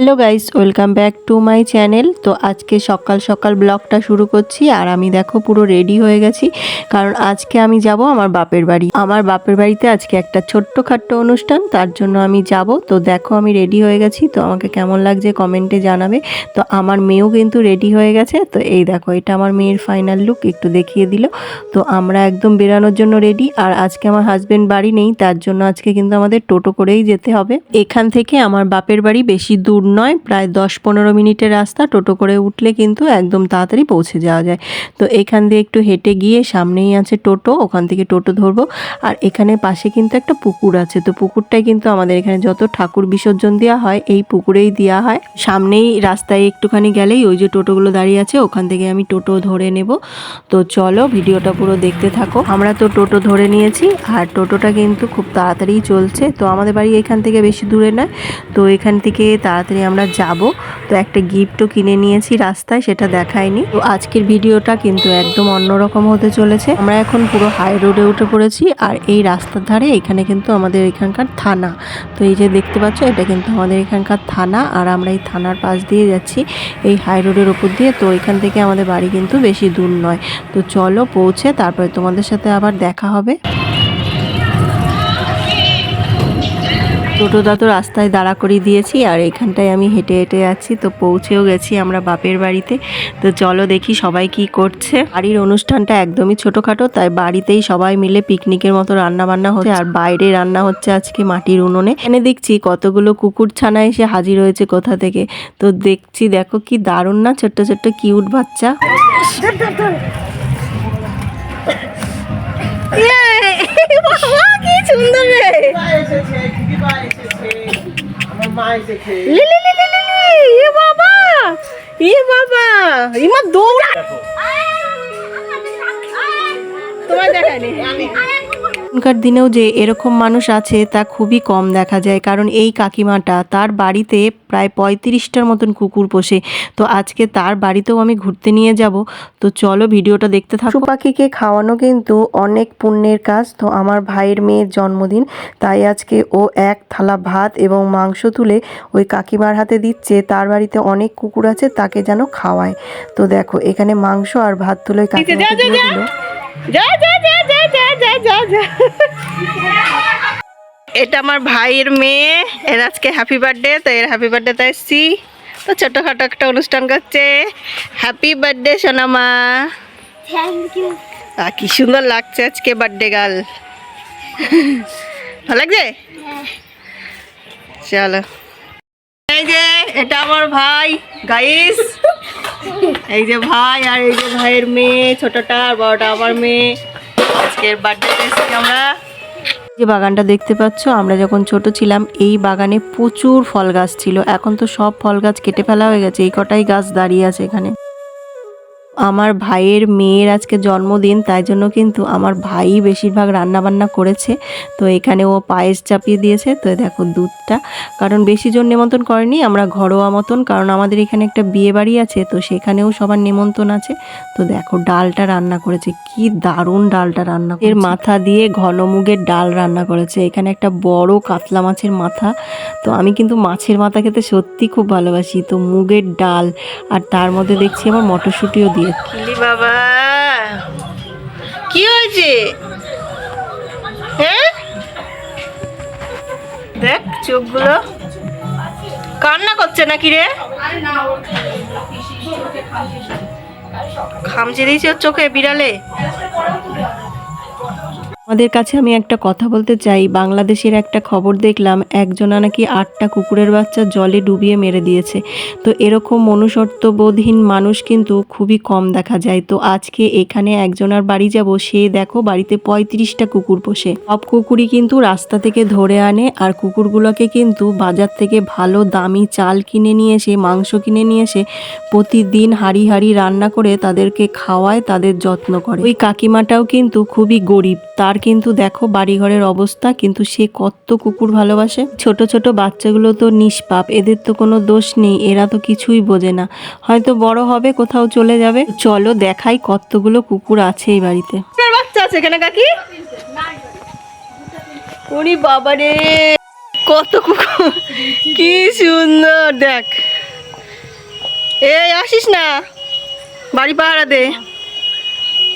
Hello guys, welcome back to my channel. তো আজকে সকাল সকাল ব্লগটা শুরু করছি। আর আমি দেখো পুরো রেডি হয়ে গেছি, কারণ আজকে আমি যাব আমার বাপের বাড়ি। আমার বাপের বাড়িতে আজকে একটা ছোট্টখাট্ট অনুষ্ঠান, তার জন্য আমি যাব। তো দেখো আমি রেডি হয়ে গেছি, তো আমাকে কেমন লাগছে কমেন্টে জানাবে। তো আমার মেয়েও কিন্তু রেডি হয়ে গেছে। তো এই দেখো, এটা আমার মেয়ের ফাইনাল লুক, একটু দেখিয়ে দিল। তো আমরা একদম বেরানোর জন্য রেডি। আর আজকে আমার হাজবেন্ড বাড়ি নেই, তার জন্য আজকে কিন্তু আমাদের টোটো করেই যেতে হবে। এখান থেকে আমার বাপের বাড়ি বেশি দূর নয়, প্রায় 10-15 মিনিটের রাস্তা। টোটো করে উঠলে কিন্তু একদম তাড়াতাড়ি পৌঁছে যাওয়া যায়। তো এখান দিয়ে একটু হেঁটে গিয়ে সামনেই আছে টোটো, ওখান থেকে টোটো ধরবো। আর এখানে পাশে কিন্তু একটা পুকুর আছে। তো পুকুরটাই কিন্তু আমাদের এখানে যত ঠাকুর বিসর্জন দেওয়া হয় এই পুকুরেই দেওয়া হয়। সামনেই রাস্তায় একটুখানি গেলেই ওই যে টোটোগুলো দাঁড়িয়ে আছে, ওখান থেকে আমি টোটো ধরে নেব। তো চলো ভিডিওটা পুরো দেখতে থাকো। আমরা তো টোটো ধরে নিয়েছি, আর টোটোটা কিন্তু খুব তাড়াতাড়ি চলছে। তো আমাদের বাড়ি এখান থেকে বেশি দূরে নয়, তো এখান থেকে তাড়াতাড়ি আমরা যাব। তো একটা গিফটও কিনে নিয়েছি রাস্তায়, সেটা দেখায়নি। তো আজকের ভিডিওটা কিন্তু একদম অন্যরকম হতে চলেছে। আমরা এখন পুরো হাই রোডে উঠে পড়েছি, আর এই রাস্তার ধারে এখানে কিন্তু আমাদের এখানকার থানা। তো এই যে দেখতে পাচ্ছ, এটা কিন্তু আমাদের এখানকার থানা। আর আমরা এই থানার পাশ দিয়ে যাচ্ছি এই হাই রোডের উপর দিয়ে। তো এখান থেকে আমাদের বাড়ি কিন্তু বেশি দূর নয়। তো চলো পৌঁছে তারপরে তোমাদের সাথে আবার দেখা হবে। টোটোটা তো রাস্তায় দাঁড়া করিয়ে দিয়েছি, আর এখানটায় আমি হেঁটে হেঁটে যাচ্ছি। তো পৌঁছেও গেছি আমরা বাপের বাড়িতে। তো চলো দেখি সবাই কি করছে। বাড়ির অনুষ্ঠানটা একদমই ছোটোখাটো, তাই বাড়িতেই সবাই মিলে পিকনিকের মতো রান্না বান্না হচ্ছে। আর বাইরে রান্না হচ্ছে আজকে মাটির উনুনে। এখানে দেখছি কতগুলো কুকুর ছানা এসে হাজির হয়েছে কোথা থেকে। তো দেখছি, দেখো কি দারুণ না, ছোট্ট ছোট্ট কিউট বাচ্চা। কি সুন্দর রে। এখনকার দিনেও যে এরকম মানুষ আছে তা খুবই কম দেখা যায়, কারণ এই কাকিমাটা তার বাড়িতে প্রায় 35টার মতন কুকুর পোষে। তো আজকে তার বাড়িতেও আমি ঘুরতে নিয়ে যাব। তো চলো ভিডিওটা দেখতে থাকো। পশু পাখিকে খাওয়ানো কিন্তু অনেক পুণ্যের কাজ। তো আমার ভাইয়ের মেয়ের জন্মদিন, তাই আজকে ও এক থালা ভাত এবং মাংস তুলে ওই কাকিমার হাতে দিচ্ছে। তার বাড়িতে অনেক কুকুর আছে, তাকে যেন খাওয়ায়। তো দেখো এখানে মাংস আর ভাত তুলে কাকিমাকে দিয়ে দিল। এটা আমার ভাইয়ের মেয়ে, এর আজকে হ্যাপি বার্থডে। তো এর হ্যাপি বার্থডেতে এসছি। তো ছোটখাটো একটা অনুষ্ঠান করছে। হ্যাপি বার্থডে সোনামা। Thank you. কি সুন্দর লাগছে আজকে বার্থডে গার্ল। ভালো লাগছে? চলো, এই যে এটা আমার ভাই গাইস। এই যে ভাই, আর এই যে ভাইয়ের মেয়ে, ছোটটা আর বড়টা আমার মেয়ে। আজকের বার্থডেতে এসেছি আমরা। যে বাগানটা দেখতে পাচ্ছ, আমরা যখন ছোট ছিলাম এই বাগানে প্রচুর ফল গাছ ছিল। এখন তো সব ফল গাছ কেটে ফেলা হয়ে গেছে, এই কটাই গাছ দাঁড়িয়ে আছে এখানে। আমার ভাইয়ের মেয়ের আজকে জন্মদিন, তাই জন্য কিন্তু আমার ভাই বেশিরভাগ রান্না বান্না করেছে। তো এখানে ও পায়েস চাপিয়ে দিয়েছে। তো দেখো দুধটা, কারণ বেশি জন নিমন্ত্রণ করেনি, আমরা ঘরোয়া মতন, কারণ আমাদের এখানে একটা বিয়ে বাড়ি আছে, তো সেখানেও সবার নিমন্ত্রণ আছে। তো দেখো ডালটা রান্না করেছে, কি দারুণ ডালটা রান্না। এর মাথা দিয়ে ঘন মুগের ডাল রান্না করেছে। এখানে একটা বড় কাতলা মাছের মাথা। তো আমি কিন্তু মাছের মাথা খেতে সত্যি খুব ভালোবাসি। তো মুগের ডাল, আর তার মধ্যে দেখছি আবার মটরশুঁটিও দিয়ে। বাবা কি হয়েছে? হ্যাঁ দেখ চোখগুলো কান্না করছে নাকি রে? খামচে দিয়েছে ওর চোখে বিড়ালে। আমাদের কাছে আমি একটা কথা বলতে চাই। বাংলাদেশের একটা খবর দেখলাম, একজনা নাকি 8টা কুকুরের বাচ্চা জলে ডুবিয়ে মেরে দিয়েছে। তো এরকম মনুষ্যত্ববোধহীন মানুষ কিন্তু খুবই কম দেখা যায়। তো আজকে এখানে একজনার বাড়ি যাব, সে দেখো বাড়িতে 35টা কুকুর পোষে। সব কুকুরই কিন্তু রাস্তা থেকে ধরে আনে, আর কুকুরগুলোকে কিন্তু বাজার থেকে ভালো দামি চাল কিনে নিয়ে এসে, মাংস কিনে নিয়ে এসে প্রতিদিন হাঁড়ি হাঁড়ি রান্না করে তাদেরকে খাওয়ায়, তাদের যত্ন করে। ওই কাকিমাটাও কিন্তু খুবই গরিব, তার কিন্তু দেখো বাড়িঘরের অবস্থা, কিন্তু সে কত কুকুর ভালোবাসে। ছোট ছোট বাচ্চাগুলো তো নিষ্পাপ, এদের তো কোনো দোষ নেই, এরা তো কিছুই বোঝে না। হয়তো বড় হবে কোথাও চলে যাবে। চলো দেখাই কতগুলো কুকুর আছে এই বাড়িতে। বাচ্চা আছে এখানে কাকি? ওরে বাবা রে, কত কুকুর, কি সুন্দর দেখ। এই আসিস না, বাড়ি পাহারা দে।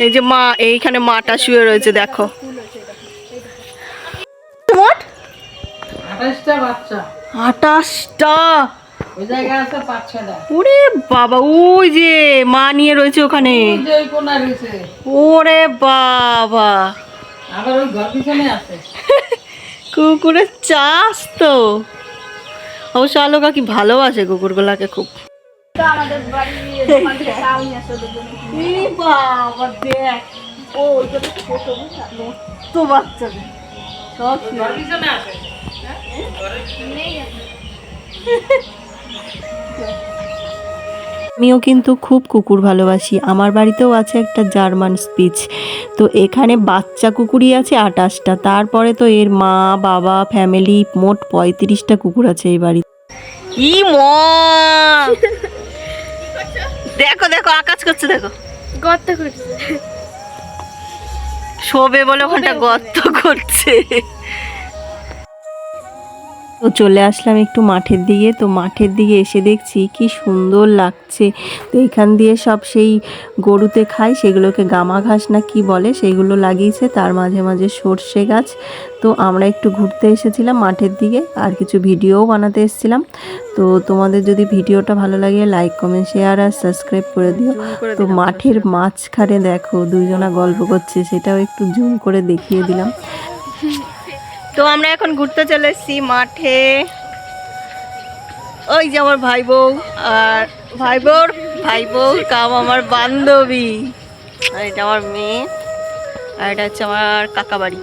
এই যে মা, এইখানে মাটা শুয়ে রয়েছে দেখো। মোট 28টা বাচ্চা, 28টা। ওই জায়গায় আছে 5-6টা। ওরে বাবা, ওই যে মা নিয়ে রয়েছে ওখানে। ওই যে ওই কোণা রয়েছে, ওরে বাবা, আবার ওই ঘর পিছনে আছে। কুকুরের চাষ তো। অবশ্য আলো কাকি ভালোবাসে কুকুরগুলাকে খুব। আমাদের বাড়ি দোকান থেকে চাল নিয়ে আসো দুজনে। এই বাবা দেখ, ও ওইগুলো ছোট বুঝলা? তো বাচ্চাদের সব ঘর পিছনে আছে। নেই এখন। আমিও কিন্তু খুব কুকুর ভালোবাসি। আমার বাড়িতেও আছে একটা জার্মান স্পিচ। তো এখানে বাচ্চা কুকুরই আছে 28টা, তারপরে তো এর মা বাবা ফ্যামিলি মোট 35টা কুকুর আছে এই বাড়িতে। কি দেখো দেখো, আকাশ করছে দেখো, গর্ত করছে। শোবে বলে ওখানটা গর্ত করছে। তো চলে আসলাম একটু মাঠের দিকে। তো মাঠের দিকে এসে দেখছি কি সুন্দর লাগছে। তো এখান দিয়ে সব সেই গরুতে খায়, সেগুলোকে গামা ঘাস না কি বলে, সেইগুলো লাগিয়েছে। তার মাঝে মাঝে সর্ষে গাছ। তো আমরা একটু ঘুরতে এসেছিলাম মাঠের দিকে, আর কিছু ভিডিওও বানাতে এসেছিলাম। তো তোমাদের যদি ভিডিওটা ভালো লাগে লাইক কমেন্ট শেয়ার আর সাবস্ক্রাইব করে দিও। তো মাঠের মাঝখানে দেখো দুইজনা গল্প করছে, সেটাও একটু জুম করে দেখিয়ে দিলাম। তো আমরা এখন ঘুরতে চলে এসেছি মাঠে। ওই যে আমার ভাই বউ, আর ভাই বউ কাম আমার বান্ধবী, আর এটা আমার মেয়ে, আর এটা হচ্ছে আমার কাকা বাড়ি।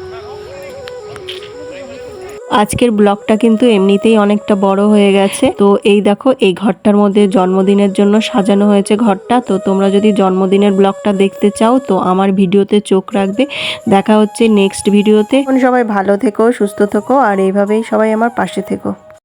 আজকের ব্লগটা কিন্তু এমনিতেই অনেকটা বড় হয়ে গেছে। তো এই দেখো, এই ঘরটার মধ্যে জন্মদিনের জন্য সাজানো হয়েছে ঘরটা। তো তোমরা যদি জন্মদিনের ব্লগটা দেখতে চাও তো আমার ভিডিওতে চোখ রাখবে। দেখা হচ্ছে নেক্সট ভিডিওতে। সবাই ভালো থেকো, সুস্থ থেকো, আর এইভাবেই সবাই আমার পাশে থেকো।